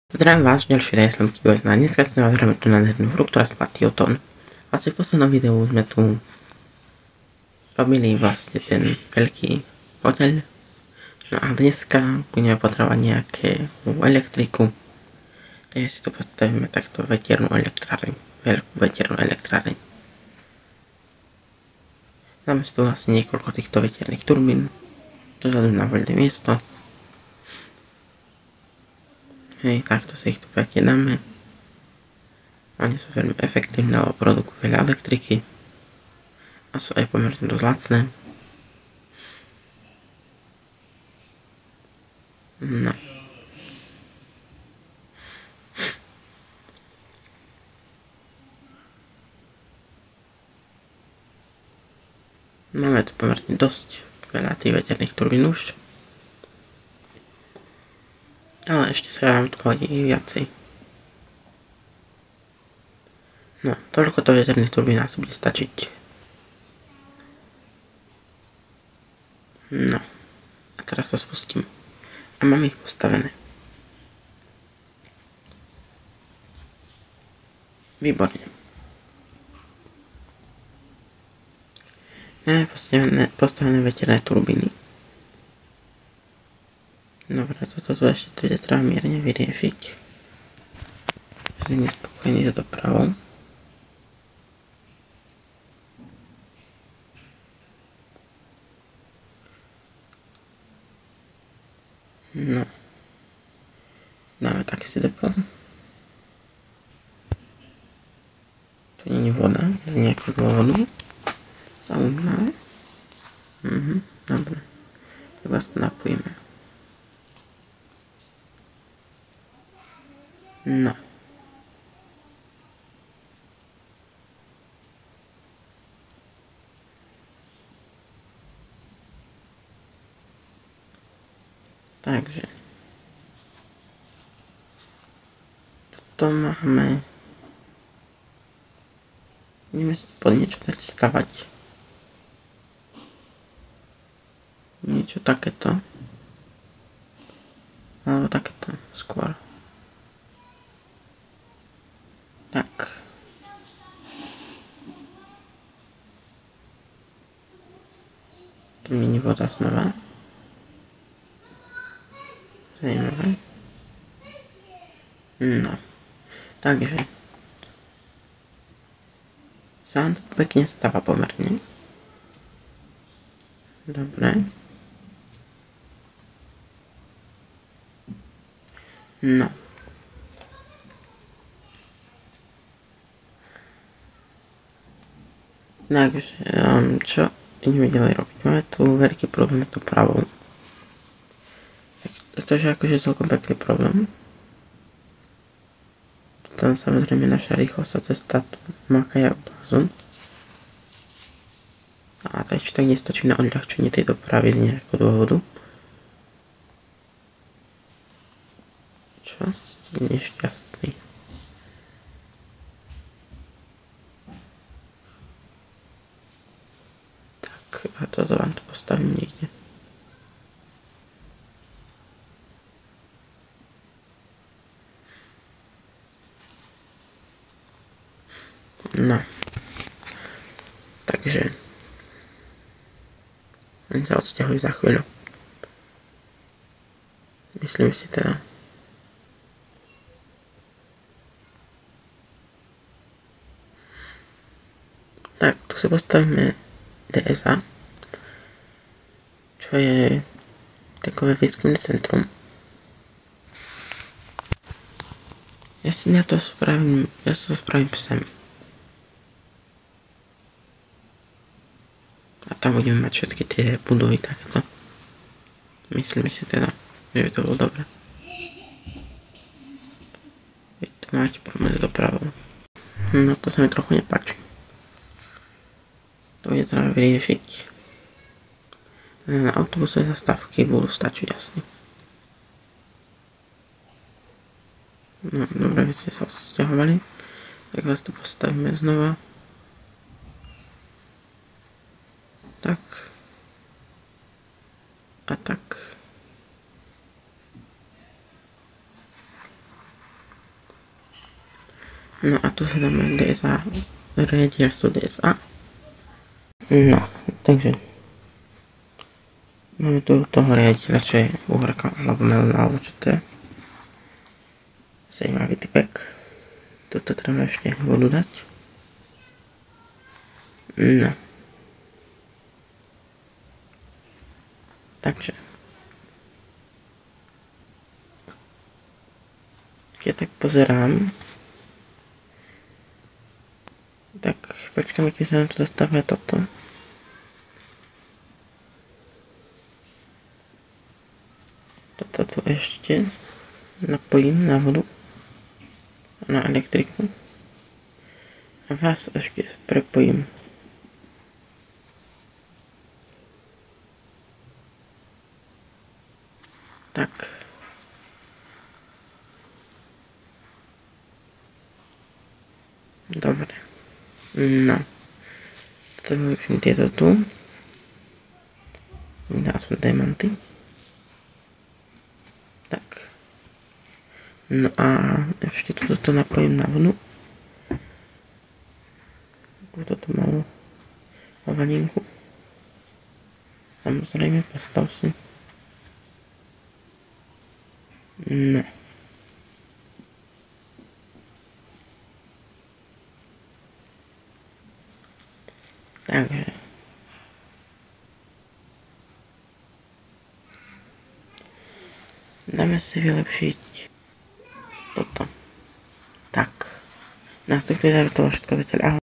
Zdravím vás, ďalší raz som Kibojzna. Dneska si nahráme tú nádhernú hru, ktorá sa platí Tiotón. Vlastne v poslednom videu sme tu robili vlastne ten veľký hoteľ. No a dneska budeme potrebovať nejakú elektriku. Takže si tu postavíme takto veternú elektráreň. Veľkú veternú elektráreň. Dáme si tu vlastne niekoľko týchto veterných turbín. Dozadu na voľné miesto. Hej, takto si ich tu pekne dáme. Oni sú veľmi efektívne, lebo produkujú veľa elektriky. A sú aj pomerne dosť lacné. No. Máme tu pomerne dosť veľa tých veterných turbín už. Ale ešte sa nám tu hodí viacej. No, toľko to veterných turbín asi bude stačiť. No, a teraz to spustím. A mám ich postavené. Výborne. Máme postavené veterné turbíny. Dobre, toto tu ešte treba mierne vyriešiť. Som nespokojný za dopravou. No. Dáme taxi depo. Tu nie je voda, z nejakého dôvodu. Zaujímavé. Dobre. Tak vás to napojíme. No. Takže. Tuto máme. Ideme si pod niečo dať stavať. Niečo takéto. Alebo takéto skôr. Tak. Tu nie je voda znova. Zajímavé. No. Takže. Sa to pekne stáva pomerne. Dobre. No. Takže, čo ideme ďalej robiť? Máme tu veľký problém s dopravou. Pretože akože celkom pekný problém. Tam samozrejme naša rýchlostná cesta tu makaja oblazu. A to ešte tak nestačí na odľahčenie tej dopravy z nejakého dôvodu. Čo ste nešťastný? A toto vám to postavím niekde. No. Takže. Oni sa odsťahujú za chvíľu. Myslím si teda. Tak, tu si postavíme DSA. Čo je takové výskumné centrum. Ja to spravím sem. A tam budeme mať všetky tie budovy takéto. Myslím si teda, že by to bolo dobré. Vy tu máte problém s dopravou. No to sa mi trochu nepáči. To bude treba vyriešiť. Na autobusové zastávky budú stačiť asi. No, dobre, vy ste sa odsťahovali. Tak vás tu postavíme znova. Tak. A tak. No a tu sa dáme DSA, riaditeľstvo DSA. No, takže máme tu toho riaditeľa, čo je Uhorka, alebo Melona, alebo čo to je. Zajímavý typek. Toto treba ešte vodu dať. No. Takže. Keď tak pozerám, tak počkáme, keď sa nám tu dostane toto. Toto tu ešte napojím na vodu a na elektriku. A vás ešte prepojím. Tak. Dobre. No. Toto využijem tieto tu. Dá aspoň diamanty. Tak. No a ešte toto napojím na vodu. Toto malú hovadinku. Samozrejme, postav si. No. Takže. Dáme si vylepšiť toto. Tak. Nás to chce to všetko zatiaľ. Ahoj.